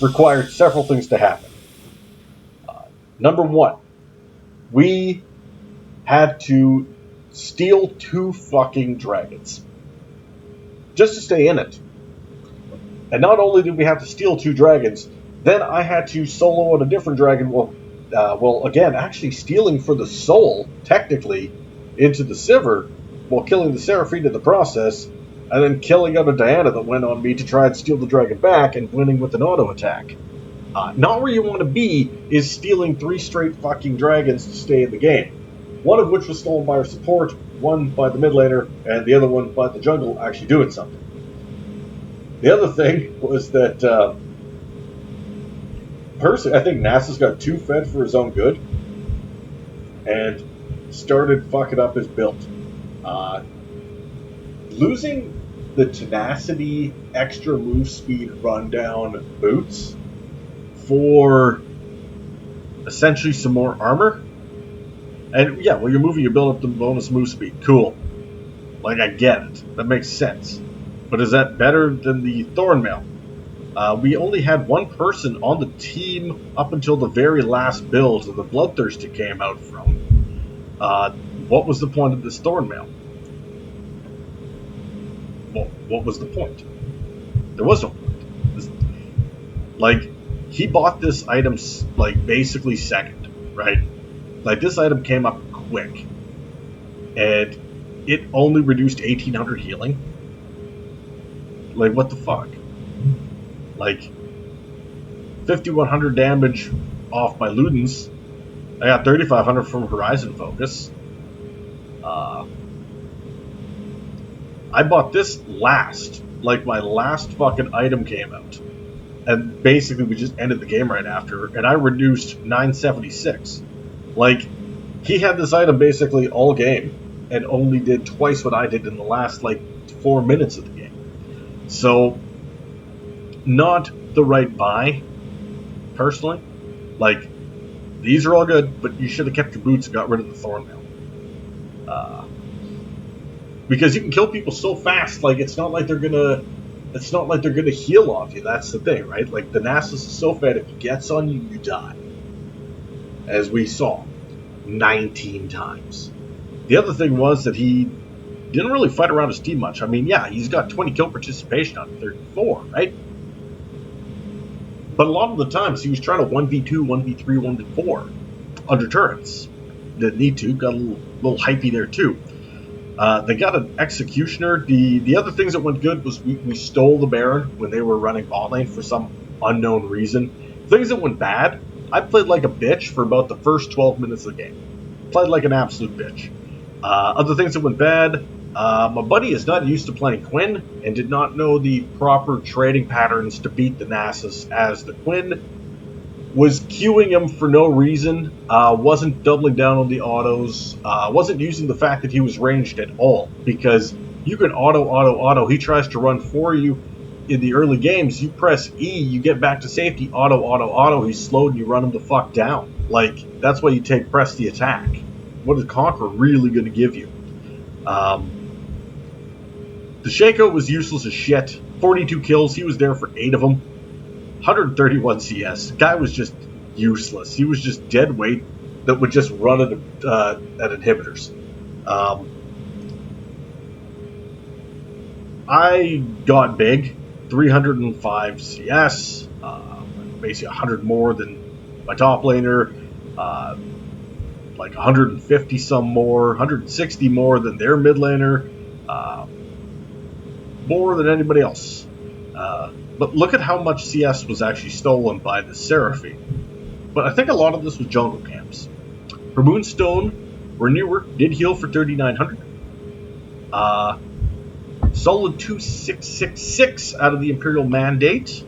required several things to happen. Number one, we had to steal 2 fucking dragons. Just to stay in it. And not only did we have to steal 2 dragons, then I had to solo on a different dragon, well, again, actually stealing for the soul, technically, into the Syndra, while killing the Seraphine in the process, and then killing out a Diana that went on me to try and steal the dragon back and winning with an auto attack. Not where you want to be is stealing 3 straight fucking dragons to stay in the game. One of which was stolen by our support, one by the mid laner, and the other one by the jungle actually doing something. The other thing was that, personally, I think Nasus got too fed for his own good, and started fucking up his build. losing the tenacity, extra move speed, rundown boots for essentially some more armor. And yeah, well, you're moving, you build up the bonus move speed. Cool. Like, I get it. That makes sense. But is that better than the Thornmail? We only had one person on the team up until the very last build that the Bloodthirsty came out from. What was the point of this Thornmail? Well, what was the point? There was no point. Like, he bought this item, like, basically second, right? Like, this item came up quick. And it only reduced 1800 healing. Like, what the fuck? Like, 5100 damage off my Ludens. I got 3500 from Horizon Focus. I bought this last. Like, my last fucking item came out. And basically, we just ended the game right after. And I reduced 976. Like, he had this item basically all game. And only did twice what I did in the last, like, 4 minutes of the game. So, not the right buy, personally. Like, these are all good, but you should have kept your boots and got rid of the Thornmail. Because you can kill people so fast, like, it's not like they're gonna heal off you. That's the thing, right? Like, the Nasus is so fat, if it gets on you, you die. As we saw 19 times. The other thing was that he didn't really fight around his team much. I mean, yeah, he's got 20 kill participation on 34, right? But a lot of the times he was trying to 1v2, 1v3, 1v4 under turrets. Didn't need to. Got a little hypey there too. They got an Executioner. The other things that went good was we stole the Baron when they were running bot lane for some unknown reason. Things that went bad, I played like a bitch for about the first 12 minutes of the game. Played like an absolute bitch. Other things that went bad, my buddy is not used to playing Quinn and did not know the proper trading patterns to beat the Nasus, as the Quinn was queuing him for no reason, wasn't doubling down on the autos, wasn't using the fact that he was ranged at all, because you can auto, he tries to run for you in the early games, you press E, you get back to safety, auto, he's slowed and you run him the fuck down. Like, that's why you press the attack. What is Conqueror really going to give you? The Shaco was useless as shit. 42 kills, he was there for 8 of them. 131 CS. The guy was just useless. He was just dead weight that would just run at inhibitors. I got big. 305 CS. Basically 100 more than my top laner. Like 150 some more. 160 more than their mid laner. More than anybody else. But look at how much CS was actually stolen by the Seraphine. But I think a lot of this was jungle camps. Her Moonstone Renewer did heal for 3,900. Solid 2666 out of the Imperial Mandate.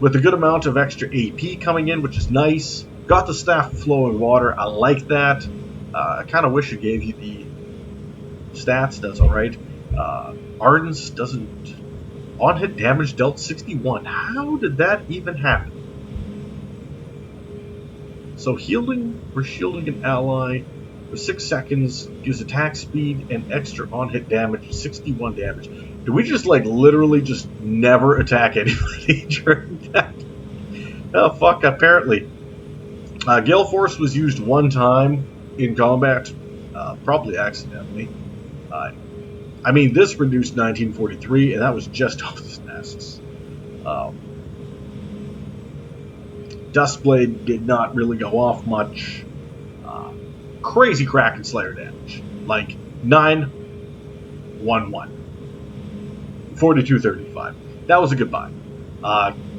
With a good amount of extra AP coming in, which is nice. Got the Staff of Flowing Water. I like that. I kind of wish it gave you the stats. Does alright. Ardence doesn't... On-hit damage dealt 61. How did that even happen? So healing or shielding an ally for 6 seconds gives attack speed and extra on-hit damage, 61 damage. Do we just, like, literally just never attack anybody during that? Oh, fuck, apparently. Gale Force was used one time in combat, probably accidentally. I mean, this reduced 1943, and that was just off the Nasus. Dustblade did not really go off much. Crazy Kraken Slayer damage. Like, 9-1-1. 42-35. That was a good buy.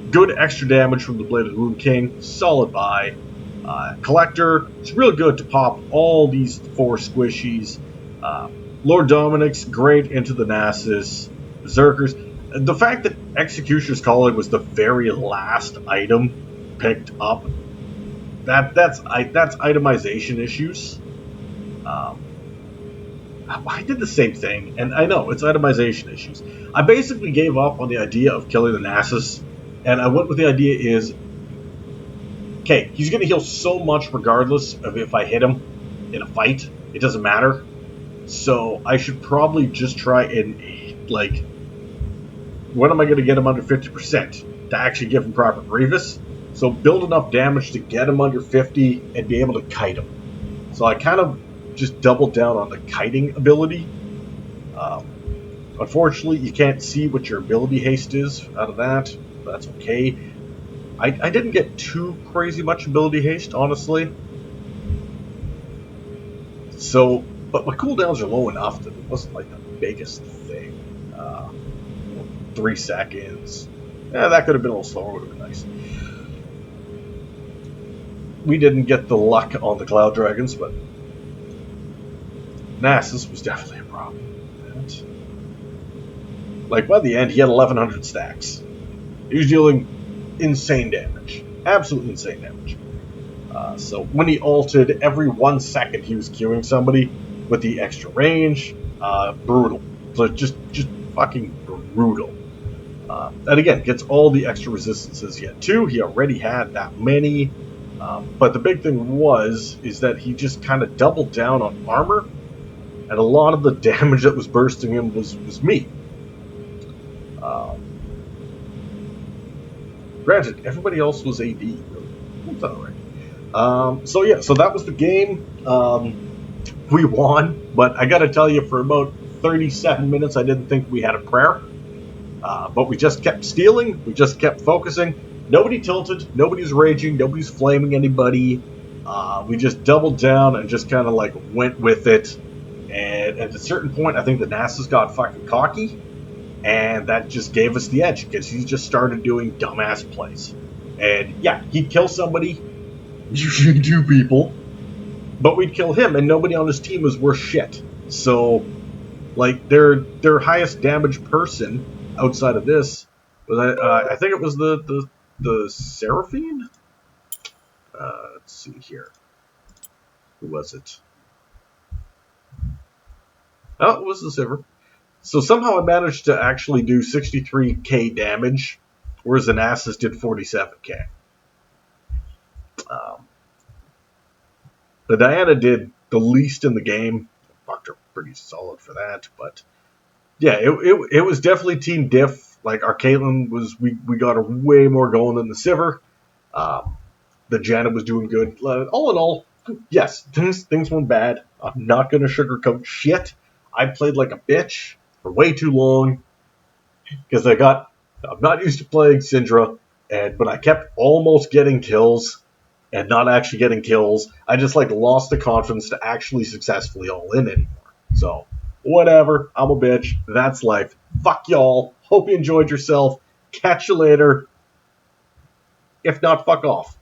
Good extra damage from the Blade of the Rune King. Solid buy. Collector, it's real good to pop all these 4 squishies. Lord Dominic's great into the Nasus. Berserkers. The fact that Executioner's Calling was the very last item picked up, that's itemization issues. I did the same thing, and I know it's itemization issues. I basically gave up on the idea of killing the Nasus, and I went with the idea is, okay, he's going to heal so much regardless of if I hit him in a fight. It doesn't matter. So I should probably just try and, like, when am I going to get him under 50% to actually give him proper Grievous? So build enough damage to get him under 50 and be able to kite him. So I kind of just doubled down on the kiting ability. Um, Unfortunately, you can't see what your ability haste is out of that. That's okay. I didn't get too crazy much ability haste, honestly. So, but my cooldowns are low enough that it wasn't like the biggest thing. 3 seconds. Yeah, that could have been a little slower. Would have been nice. We didn't get the luck on the Cloud Dragons, but Nasus was definitely a problem. Like, by the end, he had 1,100 stacks. He was dealing insane damage. Absolutely insane damage. So when he ulted, every 1 second he was queuing somebody with the extra range. Brutal. So just fucking brutal. And again, gets all the extra resistances he had too. He already had that many. But the big thing is that he just kind of doubled down on armor. And a lot of the damage that was bursting him was me. Granted, everybody else was AD. That's alright. So yeah, so that was the game. We won, but I gotta tell you, for about 37 minutes, I didn't think we had a prayer. But we just kept stealing, we just kept focusing. Nobody tilted, nobody's raging, nobody's flaming anybody. We just doubled down and just kind of like went with it. And at a certain point, I think the Nasus got fucking cocky, and that just gave us the edge because he just started doing dumbass plays. And yeah, he'd kill somebody, usually 2 people, but we'd kill him, and nobody on his team was worth shit. So, like, their highest damage person outside of this was I think it was the Seraphine. Let's see here, who was it? Oh, it was the Sivir. So somehow I managed to actually do 63k damage, whereas the Nasus did 47k. The Diana did the least in the game. Fucked her pretty solid for that, but yeah, it was definitely team diff. Like, our Caitlyn was, we got her way more going than the Sivir. The Janet was doing good. All in all, yes, things went bad. I'm not going to sugarcoat shit. I played like a bitch for way too long because I'm not used to playing Syndra, but I kept almost getting kills and not actually getting kills. I just like lost the confidence to actually successfully all in anymore. So, whatever. I'm a bitch. That's life. Fuck y'all. Hope you enjoyed yourself. Catch you later. If not, fuck off.